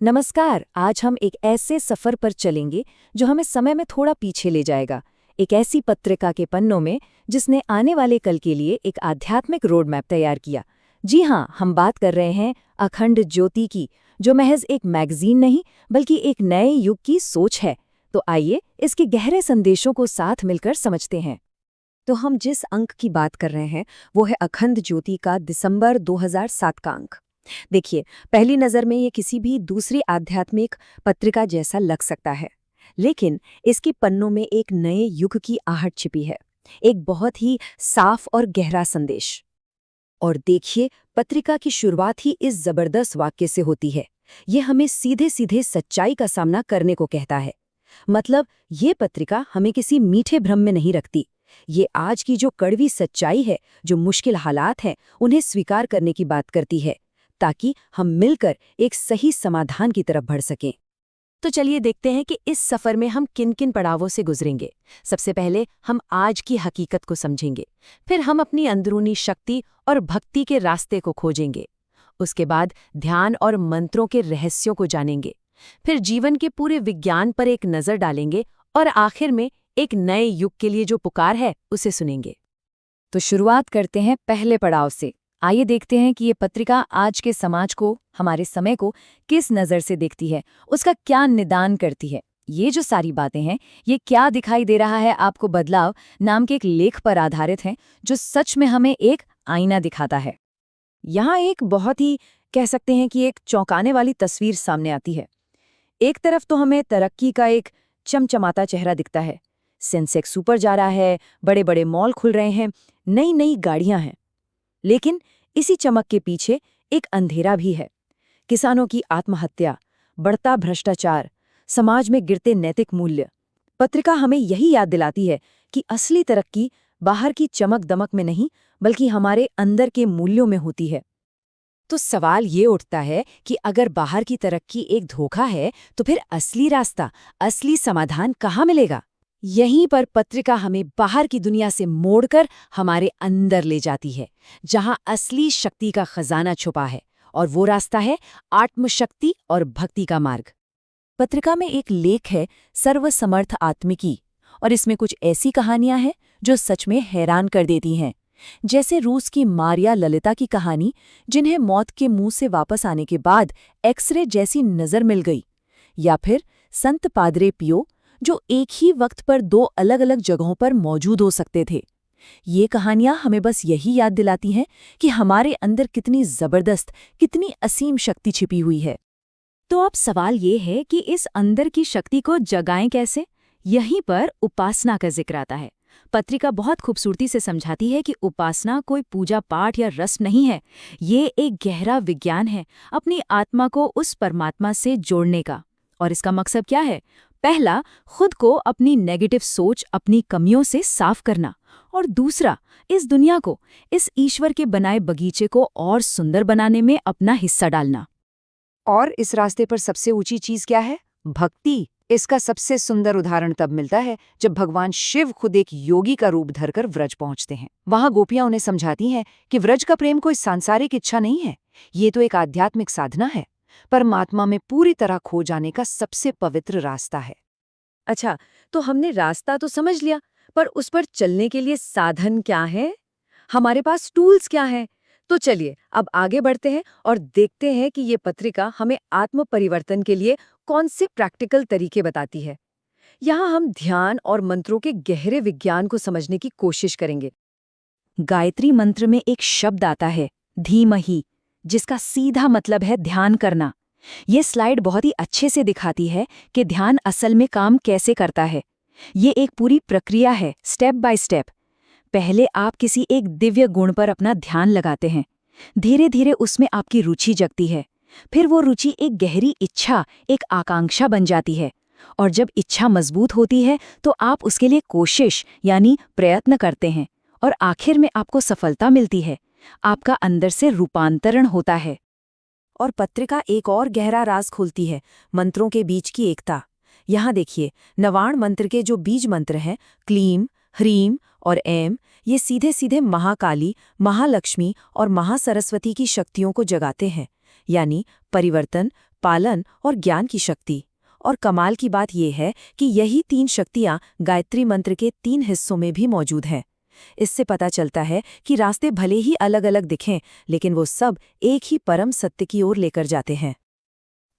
नमस्कार। आज हम एक ऐसे सफर पर चलेंगे जो हमें समय में थोड़ा पीछे ले जाएगा, एक ऐसी पत्रिका के पन्नों में जिसने आने वाले कल के लिए एक आध्यात्मिक रोड मैप तैयार किया। जी हाँ, हम बात कर रहे हैं अखंड ज्योति की, जो महज एक मैगजीन नहीं बल्कि एक नए युग की सोच है। तो आइए इसके गहरे संदेशों को साथ मिलकर समझते हैं। तो हम जिस अंक की बात कर रहे हैं वो है अखंड ज्योति का दिसंबर 2007 का अंक। देखिए, पहली नज़र में ये किसी भी दूसरी आध्यात्मिक पत्रिका जैसा लग सकता है, लेकिन इसकी पन्नों में एक नए युग की आहट छिपी है, एक बहुत ही साफ और गहरा संदेश। और देखिए, पत्रिका की शुरुआत ही इस जबरदस्त वाक्य से होती है। ये हमें सीधे सीधे सच्चाई का सामना करने को कहता है। मतलब, ये पत्रिका हमें किसी मीठे भ्रम में नहीं रखती। ये आज की जो कड़वी सच्चाई है, जो मुश्किल हालात हैं, उन्हें स्वीकार करने की बात करती है, ताकि हम मिलकर एक सही समाधान की तरफ बढ़ सकें। तो चलिए देखते हैं कि इस सफर में हम किन किन पड़ावों से गुजरेंगे। सबसे पहले हम आज की हकीकत को समझेंगे, फिर हम अपनी अंदरूनी शक्ति और भक्ति के रास्ते को खोजेंगे। उसके बाद ध्यान और मंत्रों के रहस्यों को जानेंगे, फिर जीवन के पूरे विज्ञान पर एक नज़र डालेंगे और आखिर में एक नए युग के लिए जो पुकार है उसे सुनेंगे। तो शुरुआत करते हैं पहले पड़ाव से। आइए देखते हैं कि ये पत्रिका आज के समाज को, हमारे समय को किस नज़र से देखती है, उसका क्या निदान करती है। ये जो सारी बातें हैं, ये क्या दिखाई दे रहा है आपको बदलाव नाम के एक लेख पर आधारित हैं, जो सच में हमें एक आईना दिखाता है। यहाँ एक बहुत ही कह सकते हैं कि एक चौंकाने वाली तस्वीर सामने आती है। एक तरफ तो हमें तरक्की का एक चमचमाता चेहरा दिखता है, सेंसेक्स ऊपर जा रहा है, बड़े बड़े मॉल खुल रहे हैं, नई नई गाड़ियां हैं। लेकिन इसी चमक के पीछे एक अंधेरा भी है। किसानों की आत्महत्या, बढ़ता भ्रष्टाचार, समाज में गिरते नैतिक मूल्य। पत्रिका हमें यही याद दिलाती है कि असली तरक्की बाहर की चमक दमक में नहीं, बल्कि हमारे अंदर के मूल्यों में होती है। तो सवाल ये उठता है कि अगर बाहर की तरक्की एक धोखा है, तो फिर असली रास्ता, असली समाधान कहाँ मिलेगा? यहीं पर पत्रिका हमें बाहर की दुनिया से मोड़कर हमारे अंदर ले जाती है, जहां असली शक्ति का खजाना छुपा है, और वो रास्ता है आत्मशक्ति और भक्ति का मार्ग। पत्रिका में एक लेख है सर्वसमर्थ आत्मिकी, और इसमें कुछ ऐसी कहानियां हैं जो सच में हैरान कर देती हैं। जैसे रूस की मारिया ललिता की कहानी, जिन्हें मौत के मुंह से वापस आने के बाद एक्सरे जैसी नज़र मिल गई, या फिर संत पादरे पियो, जो एक ही वक्त पर दो अलग अलग जगहों पर मौजूद हो सकते थे। ये कहानियां हमें बस यही याद दिलाती हैं कि हमारे अंदर कितनी जबरदस्त, कितनी असीम शक्ति छिपी हुई है। तो अब सवाल ये है कि इस अंदर की शक्ति को जगाएं कैसे? यहीं पर उपासना का जिक्र आता है। पत्रिका बहुत खूबसूरती से समझाती है कि उपासना कोई पूजा पाठ या रस्म नहीं है, ये एक गहरा विज्ञान है, अपनी आत्मा को उस परमात्मा से जोड़ने का। और इसका मकसद क्या है? पहला, खुद को अपनी नेगेटिव सोच, अपनी कमियों से साफ करना, और दूसरा, इस दुनिया को, इस ईश्वर के बनाए बगीचे को और सुंदर बनाने में अपना हिस्सा डालना। और इस रास्ते पर सबसे ऊंची चीज क्या है? भक्ति। इसका सबसे सुंदर उदाहरण तब मिलता है जब भगवान शिव खुद एक योगी का रूप धरकर व्रज पहुंचते हैं। वहां गोपियां उन्हें समझाती हैं कि व्रज का प्रेम कोई सांसारिक इच्छा नहीं है, ये तो एक आध्यात्मिक साधना है, परमात्मा में पूरी तरह खो जाने का सबसे पवित्र रास्ता है। अच्छा, तो हमने रास्ता तो समझ लिया, पर उस पर चलने के लिए साधन क्या है? हमारे पास टूल्स क्या हैं? तो चलिए अब आगे बढ़ते हैं और देखते हैं कि ये पत्रिका हमें आत्म परिवर्तन के लिए कौन से प्रैक्टिकल तरीके बताती है। यहाँ हम ध्यान और मंत्रों के गहरे विज्ञान को समझने की कोशिश करेंगे। गायत्री मंत्र में एक शब्द आता है, धीमहि, जिसका सीधा मतलब है ध्यान करना। ये स्लाइड बहुत ही अच्छे से दिखाती है कि ध्यान असल में काम कैसे करता है। ये एक पूरी प्रक्रिया है, स्टेप बाय स्टेप। पहले आप किसी एक दिव्य गुण पर अपना ध्यान लगाते हैं। धीरे धीरे उसमें आपकी रुचि जगती है। फिर वो रुचि एक गहरी इच्छा, एक आकांक्षा बन जाती है। और जब इच्छा मजबूत होती है तो आप उसके लिए कोशिश यानी प्रयत्न करते हैं, और आखिर में आपको सफलता मिलती है। आपका अंदर से रूपांतरण होता है। और पत्रिका एक और गहरा राज खोलती है, मंत्रों के बीच की एकता। यहाँ देखिए, नवाण मंत्र के जो बीज मंत्र हैं, क्लीम, ह्रीम और ऐम, ये सीधे सीधे महाकाली, महालक्ष्मी और महासरस्वती की शक्तियों को जगाते हैं, यानी परिवर्तन, पालन और ज्ञान की शक्ति। और कमाल की बात यह है कि यही 3 शक्तियां गायत्री मंत्र के 3 हिस्सों में भी मौजूद हैं। इससे पता चलता है कि रास्ते भले ही अलग अलग दिखें, लेकिन वो सब एक ही परम सत्य की ओर लेकर जाते हैं।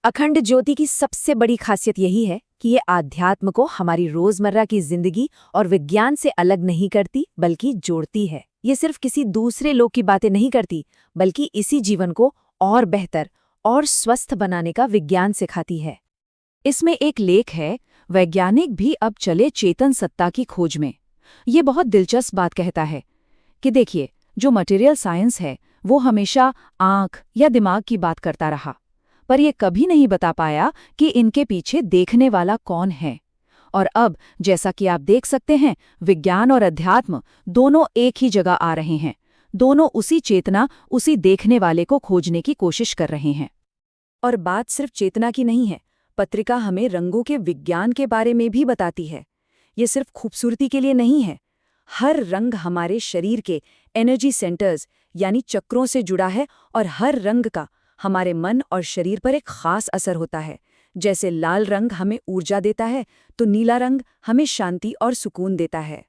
अखंड ज्योति की सबसे बड़ी खासियत यही है कि ये आध्यात्म को हमारी रोजमर्रा की जिंदगी और विज्ञान से अलग नहीं करती, बल्कि जोड़ती है। ये सिर्फ किसी दूसरे लोक की बातें नहीं करती, बल्कि इसी जीवन को और बेहतर और स्वस्थ बनाने का विज्ञान सिखाती है। इसमें एक लेख है, वैज्ञानिक भी अब चले चेतन सत्ता की खोज में। ये बहुत दिलचस्प बात कहता है कि देखिए, जो मटेरियल साइंस है वो हमेशा आंख या दिमाग की बात करता रहा, पर ये कभी नहीं बता पाया कि इनके पीछे देखने वाला कौन है। और अब जैसा कि आप देख सकते हैं, विज्ञान और अध्यात्म दोनों एक ही जगह आ रहे हैं। दोनों उसी चेतना, उसी देखने वाले को खोजने की कोशिश कर रहे हैं। और बात सिर्फ चेतना की नहीं है, पत्रिका हमें रंगों के विज्ञान के बारे में भी बताती है। ये सिर्फ खूबसूरती के लिए नहीं है। हर रंग हमारे शरीर के एनर्जी सेंटर्स यानी चक्रों से जुड़ा है, और हर रंग का हमारे मन और शरीर पर एक खास असर होता है। जैसे लाल रंग हमें ऊर्जा देता है, तो नीला रंग हमें शांति और सुकून देता है।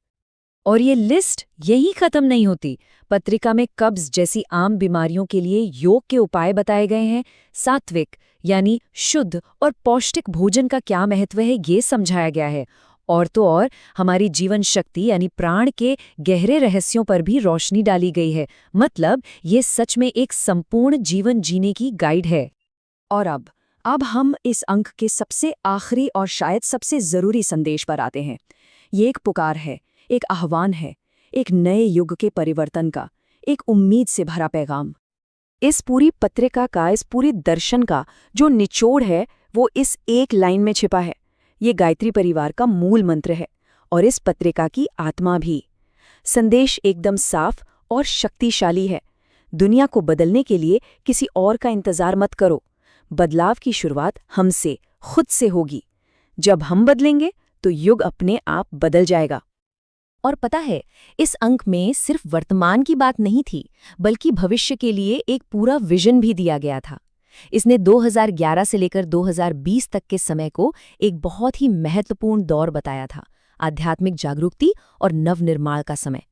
और ये लिस्ट यही खत्म नहीं होती। पत्रिका में कब्ज जैसी आम बीमारियों के लिए योग के उपाय बताए गए हैं। सात्विक यानी शुद्ध और पौष्टिक भोजन का क्या महत्व है, ये समझाया गया है। और तो और हमारी जीवन शक्ति यानी प्राण के गहरे रहस्यों पर भी रोशनी डाली गई है। मतलब ये सच में एक संपूर्ण जीवन जीने की गाइड है। और अब हम इस अंक के सबसे आखिरी और शायद सबसे जरूरी संदेश पर आते हैं। ये एक पुकार है, एक आह्वान है, एक नए युग के परिवर्तन का, एक उम्मीद से भरा पैगाम। इस पूरी पत्रिका का, इस पूरे दर्शन का जो निचोड़ है वो इस एक लाइन में छिपा है। ये गायत्री परिवार का मूल मंत्र है और इस पत्रिका की आत्मा भी। संदेश एकदम साफ और शक्तिशाली है। दुनिया को बदलने के लिए किसी और का इंतजार मत करो। बदलाव की शुरुआत हमसे, खुद से होगी। जब हम बदलेंगे तो युग अपने आप बदल जाएगा। और पता है, इस अंक में सिर्फ वर्तमान की बात नहीं थी, बल्कि भविष्य के लिए एक पूरा विजन भी दिया गया था। इसने 2011 से लेकर 2020 तक के समय को एक बहुत ही महत्वपूर्ण दौर बताया था, आध्यात्मिक जागरूकता और नवनिर्माण का समय।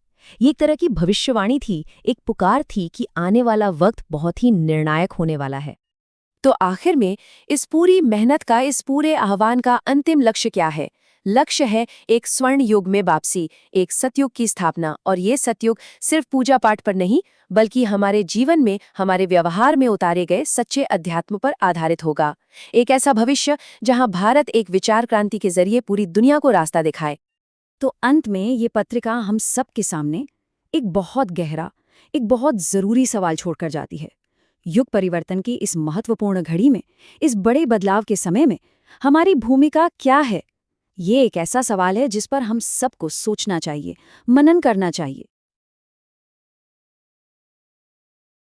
ये एक तरह की भविष्यवाणी थी, एक पुकार थी कि आने वाला वक्त बहुत ही निर्णायक होने वाला है। तो आखिर में इस पूरी मेहनत का, इस पूरे आह्वान का अंतिम लक्ष्य क्या है? लक्ष्य है एक स्वर्ण युग में वापसी, एक सतयुग की स्थापना। और ये सतयुग सिर्फ पूजा पाठ पर नहीं, बल्कि हमारे जीवन में, हमारे व्यवहार में उतारे गए सच्चे अध्यात्म पर आधारित होगा। एक ऐसा भविष्य जहां भारत एक विचार क्रांति के जरिए पूरी दुनिया को रास्ता दिखाए। तो अंत में ये पत्रिका हम सब के सामने एक बहुत गहरा, एक बहुत जरूरी सवाल छोड़कर जाती है। युग परिवर्तन की इस महत्वपूर्ण घड़ी में, इस बड़े बदलाव के समय में हमारी भूमिका क्या है? ये एक ऐसा सवाल है जिस पर हम सबको सोचना चाहिए, मनन करना चाहिए।